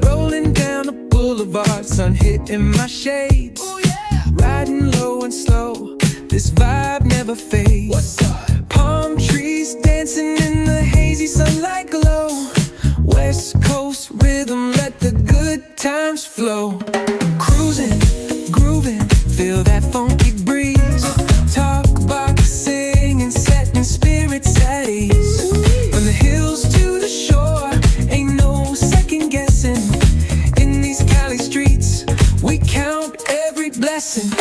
Rolling down the boulevard, sun hitting my shades. Riding low and slow, this vibe never fades. What's up? Palm trees dancing in the hazy sunlight glow. West Coast rhythm, let the good times flow. Cruising, grooving, feel that funky breeze. Talk about singing, setting spirits at ease. From the hills to the shore, ain't no second guessing. In these Cali streets, we count every blessing.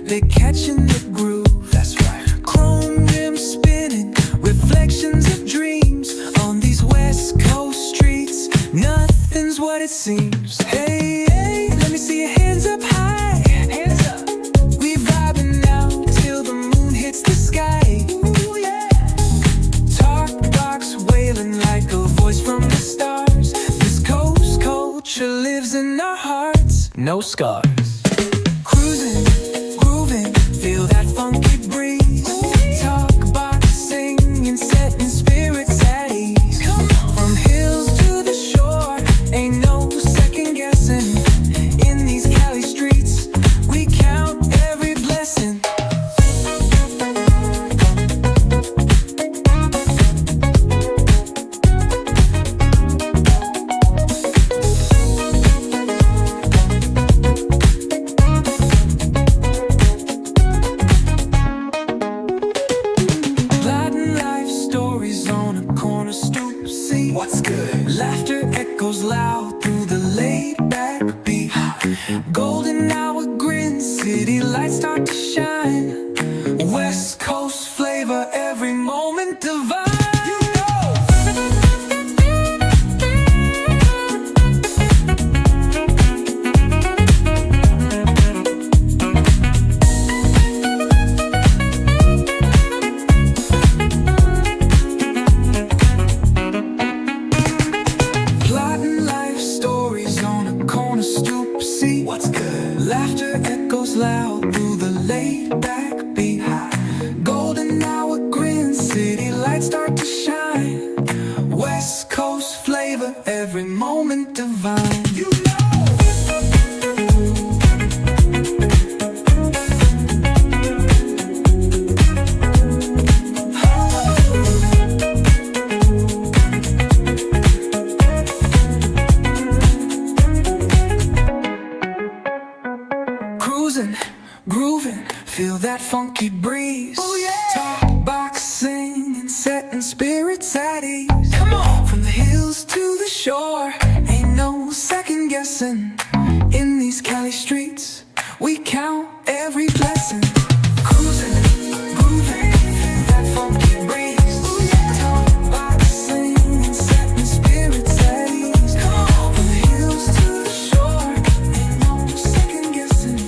They catching the groove, that's right. Chrome rims spinning, reflections of dreams. On these West Coast streets, nothing's what it seems. Hey, hey, let me see your hands up high. Hands up. We vibing now till the moon hits the sky. Ooh, yeah. Talk box wailing like a voice from the stars. This coast culture lives in our hearts, no scars. Cruising, feel that funky breeze. Talk about singing, setting spirits at ease. From hills to the shore, ain't no second guessing. In these Cali streets, we count every blessing. What's good? Laughter echoes loud through the laid-back beat. Golden hour grin, city lights start to shine. West Coast flavor, every moment divine. What's good? Laughter echoes loud through the laid-back beat. Golden hour grin, city lights start to shine. West Coast flavor, every moment divine. You know. Cruising, grooving, feel that funky breeze. Oh yeah. Talk box singing, setting spirits at ease. Come on. From the hills to the shore, ain't no second guessing. In these Cali streets, we count every blessing. Cruising, grooving, feel that funky breeze. Talk box singing, setting spirits at ease. Come on. From the hills to the shore, ain't no second guessing.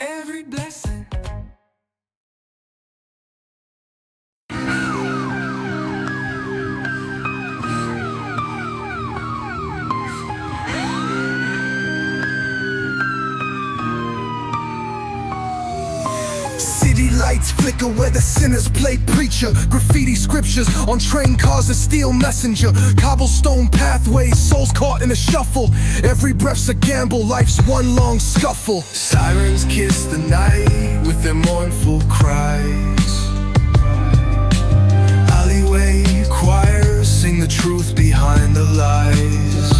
Every blessing. City lights flicker where the sinners play preacher. Graffiti scriptures on train cars, a steel messenger. Cobblestone pathways, souls caught in a shuffle. Every breath's a gamble, life's one long scuffle. Sirens kiss the night with their mournful cries. Alleyway choirs sing the truth behind the lies.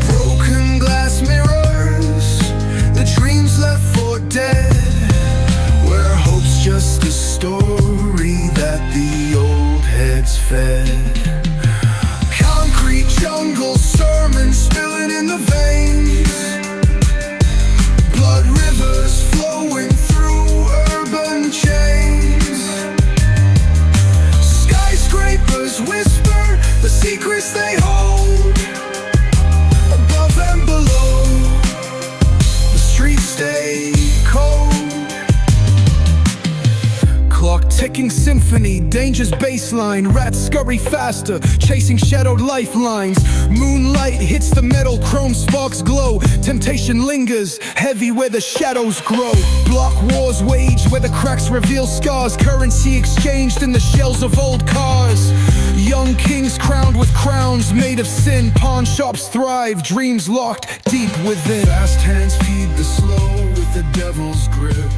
Broken glass mirrors, the dreams left for dead. Where hope's just a story that the old heads fed. Concrete jungle sermons spilling in the veins. Blood rivers flowing through urban chains. Sky ticking symphony, danger's baseline. Rats scurry faster, chasing shadowed lifelines. Moonlight hits the metal, chrome sparks glow. Temptation lingers, heavy where the shadows grow. Block wars wage where the cracks reveal scars. Currency exchanged in the shells of old cars. Young kings crowned with crowns made of sin. Pawn shops thrive, dreams locked deep within. Fast hands feed the slow with the devil's grip.